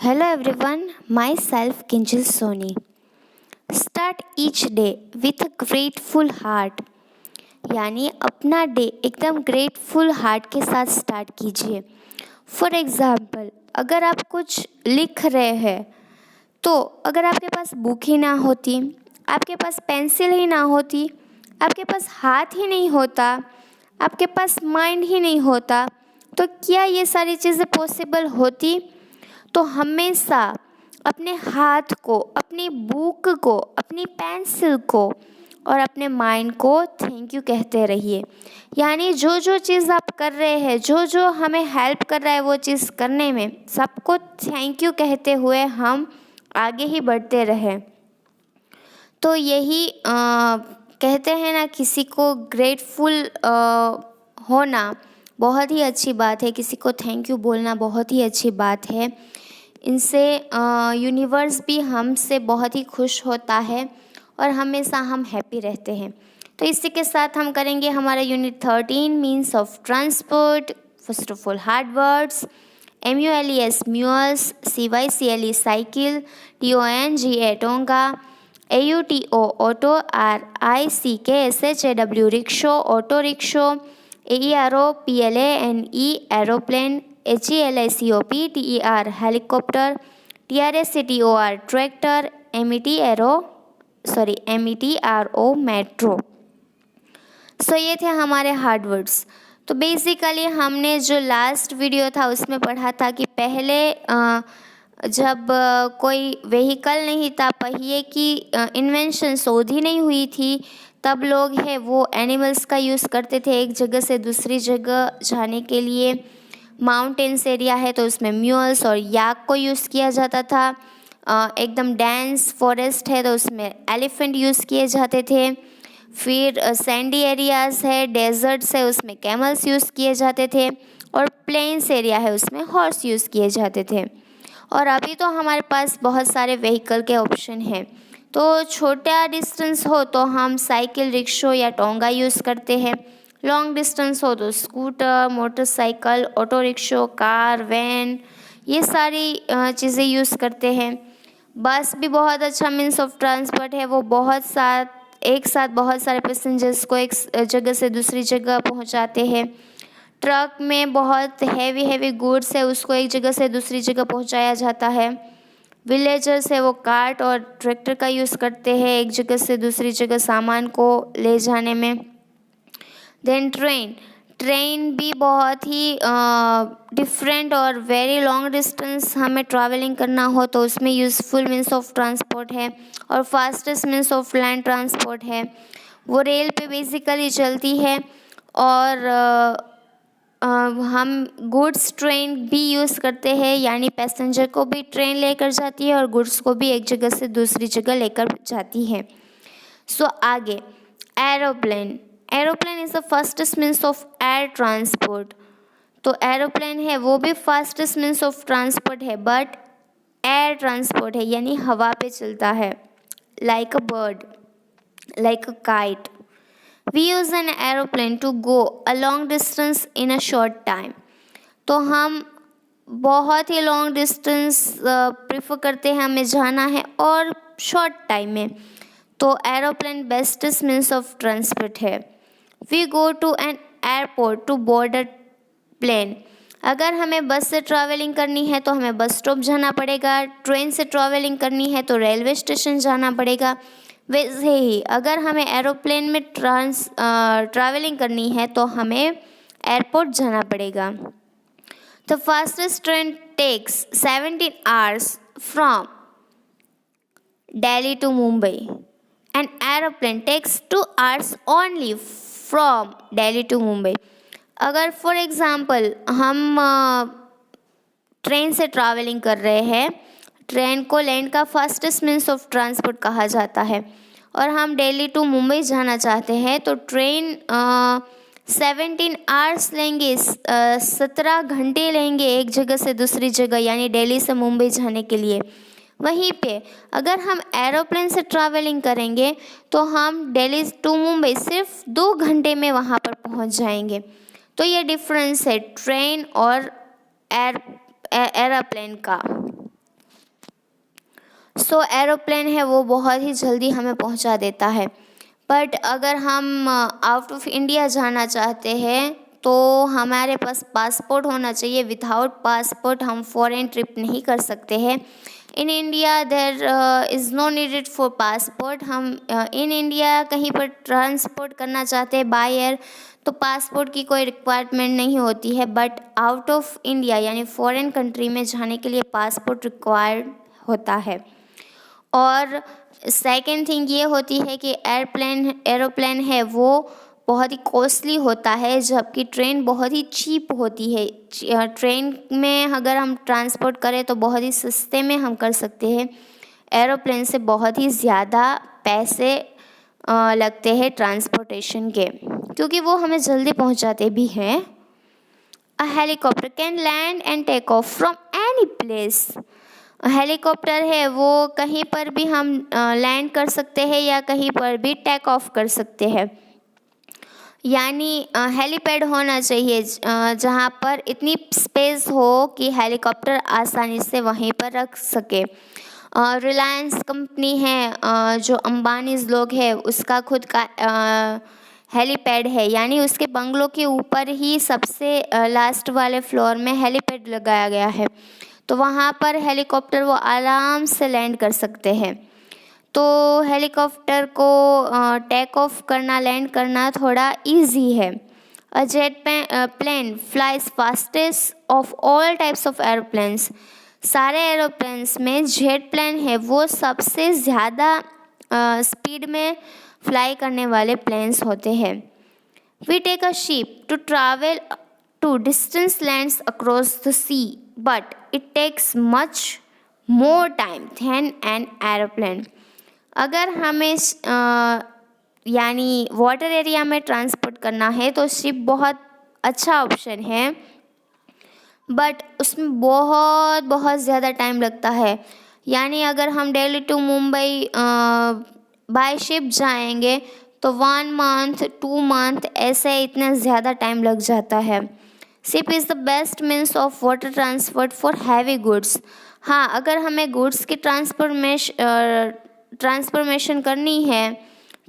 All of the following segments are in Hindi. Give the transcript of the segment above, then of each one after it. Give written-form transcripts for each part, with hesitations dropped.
Hello everyone, myself Kinjal Soni. Start each day with a grateful heart. यानी अपना डे एकदम ग्रेटफुल हार्ट के साथ स्टार्ट कीजिए। फॉर एग्ज़ाम्पल, अगर आप कुछ लिख रहे हैं तो अगर आपके पास बुक ही ना होती, आपके पास पेंसिल ही ना होती, आपके पास हाथ ही नहीं होता, आपके पास माइंड ही नहीं होता, तो क्या ये सारी चीज़ें पॉसिबल होती? तो हमेशा अपने हाथ को, अपनी बुक को, अपनी पेंसिल को और अपने माइंड को थैंक यू कहते रहिए। यानी जो जो चीज़ आप कर रहे हैं, जो जो हमें हेल्प कर रहा है वो चीज़ करने में, सबको थैंक यू कहते हुए हम आगे ही बढ़ते रहें। तो यही कहते हैं ना, किसी को ग्रेटफुल होना बहुत ही अच्छी बात है, किसी को थैंक यू बोलना बहुत ही अच्छी बात है। इनसे यूनिवर्स भी हमसे बहुत ही खुश होता है और हमेशा हम हैप्पी रहते हैं। तो इसी के साथ हम करेंगे हमारा unit 13 means of transport. First of all hard words, MULES mules, CYCLE cycle, TONGA tonga, AUTO auto, RICKSHAW rickshaw auto rickshaw, AERO PLANE aeroplane, HELICOP TER helicopter, TRACTOR tractor, METRO metro. So ये थे हमारे हार्ड वर्ड्स। तो बेसिकली हमने जो लास्ट वीडियो था उसमें पढ़ा था कि पहले जब कोई व्हीकल नहीं था, पहिए की इन्वेंशन शोध ही नहीं हुई थी, तब लोग हैं वो एनिमल्स का यूज़ करते थे एक जगह से दूसरी जगह जाने के लिए। माउंटेन्स एरिया है तो उसमें म्यूल्स और याक को यूज़ किया जाता था। एकदम डेंस फॉरेस्ट है तो उसमें एलिफेंट यूज़ किए जाते थे। फिर सैंडी एरियाज़ है, डेजर्ट्स है, उसमें कैमल्स यूज़ किए जाते थे। और प्लेन्स एरिया है उसमें हॉर्स यूज़ किए जाते थे। और अभी तो हमारे पास बहुत सारे व्हीकल के ऑप्शन हैं। तो छोटा डिस्टेंस हो तो हम साइकिल, रिक्शो या टोंगा यूज़ करते हैं। लॉन्ग डिस्टेंस हो तो scooter, motorcycle, auto rickshaw, car, van, ये सारी चीज़ें यूज़ करते हैं। बस भी बहुत अच्छा मीन्स ऑफ ट्रांसपोर्ट है, वो एक साथ बहुत सारे पैसेंजर्स को एक जगह से दूसरी जगह पहुंचाते हैं। ट्रक में बहुत हैवी गुड्स है, उसको एक जगह से दूसरी जगह पहुंचाया जाता है। विलेजर्स है वो कार्ट और ट्रैक्टर का यूज़ करते हैं एक जगह से दूसरी जगह सामान को ले जाने में। देन ट्रेन भी बहुत ही डिफरेंट और वेरी लॉन्ग डिस्टेंस हमें ट्रैवलिंग करना हो तो उसमें यूज़फुल मीन्स ऑफ ट्रांसपोर्ट है। और fastest means of land transport है, वो रेल पे बेसिकली चलती है। और हम गुड्स ट्रेन भी यूज़ करते हैं, यानी पैसेंजर को भी ट्रेन लेकर जाती है और गुड्स को भी एक जगह से दूसरी जगह लेकर जाती है। सो आगे aeroplane is the fastest means of air transport. तो एरोप्लेन है वो भी फास्टेस्ट मीन्स ऑफ ट्रांसपोर्ट है, बट एयर ट्रांसपोर्ट है, यानी हवा पे चलता है। Like a bird, like a kite. We use an aeroplane to go a long distance in a short time. तो हम बहुत ही लॉन्ग डिस्टेंस प्रेफर करते हैं, हमें जाना है और शॉर्ट टाइम में, तो aeroplane bestest means of transport है। We go to an airport to board a plane. अगर हमें बस से ट्रैवलिंग करनी है तो हमें बस स्टॉप जाना पड़ेगा, ट्रेन से ट्रैवलिंग करनी है तो रेलवे स्टेशन जाना पड़ेगा। वैसे ही अगर हमें एरोप्लेन में ट्रैवलिंग करनी है तो हमें एयरपोर्ट जाना पड़ेगा। The fastest train takes 17 hours from Delhi to Mumbai. An aeroplane takes 2 hours only from Delhi to Mumbai. अगर फॉर एग्ज़ाम्पल हम ट्रेन से ट्रैवलिंग कर रहे हैं, ट्रेन को लैंड का फास्टेस्ट मीन्स ऑफ ट्रांसपोर्ट कहा जाता है, और हम दिल्ली टू मुंबई जाना चाहते हैं तो ट्रेन 17 hours लेंगे, 17 घंटे लेंगे एक जगह से दूसरी जगह, यानी दिल्ली से मुंबई जाने के लिए। वहीं पे अगर हम एरोप्लेन से ट्रैवलिंग करेंगे तो हम दिल्ली टू मुंबई सिर्फ 2 घंटे में वहाँ पर पहुँच जाएंगे। तो ये डिफरेंस है ट्रेन और एरोप्लेन का। सो एरोप्लेन है वो बहुत ही जल्दी हमें पहुंचा देता है। बट अगर हम आउट ऑफ इंडिया जाना चाहते हैं तो हमारे पास पासपोर्ट होना चाहिए। विदाउट पासपोर्ट हम फॉरेन ट्रिप नहीं कर सकते हैं। In India there is no needed for passport. हम इन इंडिया कहीं पर ट्रांसपोर्ट करना चाहते हैं बाय एयर तो पासपोर्ट की कोई रिक्वायरमेंट नहीं होती है। बट आउट ऑफ इंडिया यानी फॉरेन कंट्री में जाने के लिए पासपोर्ट रिक्वायर्ड होता है। और सेकंड थिंग ये होती है कि एरोप्लेन है वो बहुत ही कॉस्टली होता है, जबकि ट्रेन बहुत ही चीप होती है। ट्रेन में अगर हम ट्रांसपोर्ट करें तो बहुत ही सस्ते में हम कर सकते हैं। एरोप्लेन से बहुत ही ज़्यादा पैसे लगते हैं ट्रांसपोर्टेशन के, क्योंकि वो हमें जल्दी पहुंचाते भी हैं। A helicopter can land and take off from any place. Helicopter है वो कहीं पर भी हम लैंड कर सकते हैं या कहीं पर भी टेक ऑफ कर सकते हैं। यानी हेलीपैड होना चाहिए जहाँ पर इतनी स्पेस हो कि हेलीकॉप्टर आसानी से वहीं पर रख सके। रिलायंस कंपनी है जो अंबानीज लोग हैं उसका खुद का हेलीपैड है, यानी उसके बंगलों के ऊपर ही सबसे लास्ट वाले फ्लोर में हेलीपैड लगाया गया है। तो वहाँ पर हेलीकॉप्टर वो आराम से लैंड कर सकते हैं। तो हेलीकॉप्टर को टेक ऑफ करना लैंड करना थोड़ा इजी है। A jet plane flies fastest of all types of aeroplanes. सारे एरोप्लेन्स में जेट प्लेन है वो सबसे ज़्यादा स्पीड में फ्लाई करने वाले प्लेन्स होते हैं। We take a ship to travel to distance lands across the sea but it takes much more time than an aeroplane. अगर हमें यानी वाटर एरिया में ट्रांसपोर्ट करना है तो शिप बहुत अच्छा ऑप्शन है, बट उसमें बहुत बहुत ज़्यादा टाइम लगता है। यानी अगर हम Delhi to Mumbai by ship जाएंगे तो 1 मंथ 2 मंथ ऐसे इतना ज़्यादा टाइम लग जाता है। Ship is the best means of water transport for heavy goods. हाँ, अगर हमें गुड्स की ट्रांसफॉर्मेशन करनी है,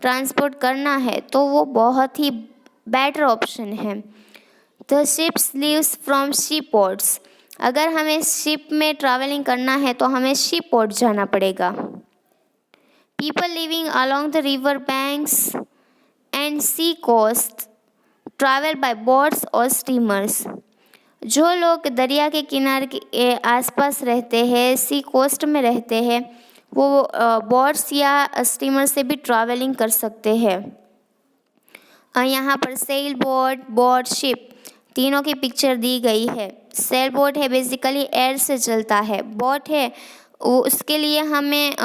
ट्रांसपोर्ट करना है तो वो बहुत ही बेटर ऑप्शन है। The ships leaves from sea ports. अगर हमें शिप में ट्रैवलिंग करना है तो हमें सी पोर्ट जाना पड़ेगा। People living along the river banks and sea coast travel by boats और स्टीमर्स। जो लोग दरिया के किनारे के आसपास रहते हैं, सी कोस्ट में रहते हैं, वो बोट्स या स्टीमर से भी ट्रैवलिंग कर सकते हैं। यहाँ पर सेल बोट, बोट, शिप तीनों की पिक्चर दी गई है। सेल बोट है बेसिकली एयर से चलता है। बोट है उसके लिए हमें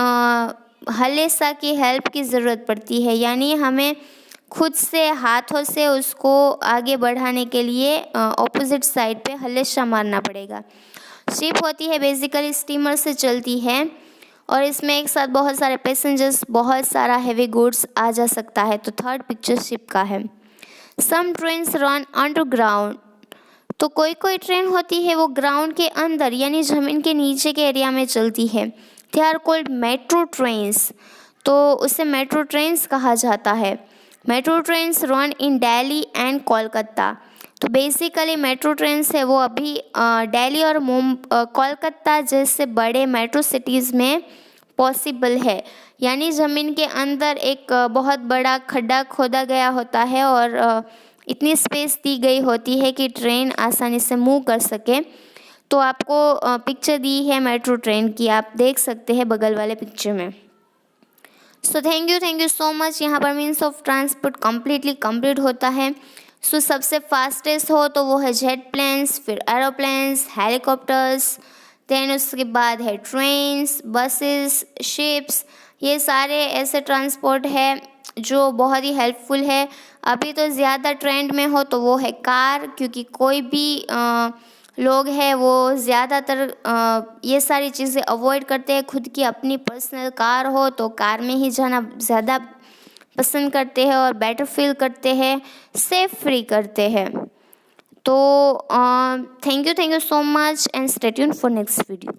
हलेसा की हेल्प की ज़रूरत पड़ती है, यानी हमें खुद से हाथों से उसको आगे बढ़ाने के लिए ऑपोजिट साइड पे हलेसा मारना पड़ेगा। शिप होती है बेसिकली स्टीमर से चलती है और इसमें एक साथ बहुत सारे पैसेंजर्स, बहुत सारा हैवी गुड्स आ जा सकता है। तो थर्ड पिक्चर शिप का है। सम ट्रेन्स रन अंडरग्राउंड। तो कोई कोई ट्रेन होती है वो ग्राउंड के अंदर यानी ज़मीन के नीचे के एरिया में चलती है। They are called metro trains. तो उसे मेट्रो ट्रेन्स कहा जाता है। Metro trains run in Delhi and Kolkata. तो बेसिकली मेट्रो ट्रेन्स है वो अभी दिल्ली और कोलकाता जैसे बड़े मेट्रो सिटीज़ में पॉसिबल है। यानी ज़मीन के अंदर एक बहुत बड़ा खड्डा खोदा गया होता है और इतनी स्पेस दी गई होती है कि ट्रेन आसानी से मूव कर सके। तो आपको पिक्चर दी है मेट्रो ट्रेन की, आप देख सकते हैं बगल वाले पिक्चर में। So thank you so much. यहाँ पर मीन्स ऑफ ट्रांसपोर्ट कंप्लीट होता है। सो सबसे फास्टेस्ट हो तो वो है जेट प्लेन्स, फिर एरोप्लेन्स, हेलीकॉप्टर्स, देन उसके बाद है ट्रेन्स, बसेस, शिप्स। ये सारे ऐसे ट्रांसपोर्ट है जो बहुत ही हेल्पफुल है। अभी तो ज़्यादा ट्रेंड में हो तो वो है कार, क्योंकि कोई भी लोग हैं वो ज़्यादातर ये सारी चीज़ें अवॉइड करते हैं। खुद की अपनी पर्सनल कार हो तो कार में ही जाना ज़्यादा पसंद करते हैं और बेटर फील करते हैं, सेफ फ्री करते हैं। तो thank you so much and stay tuned for next video.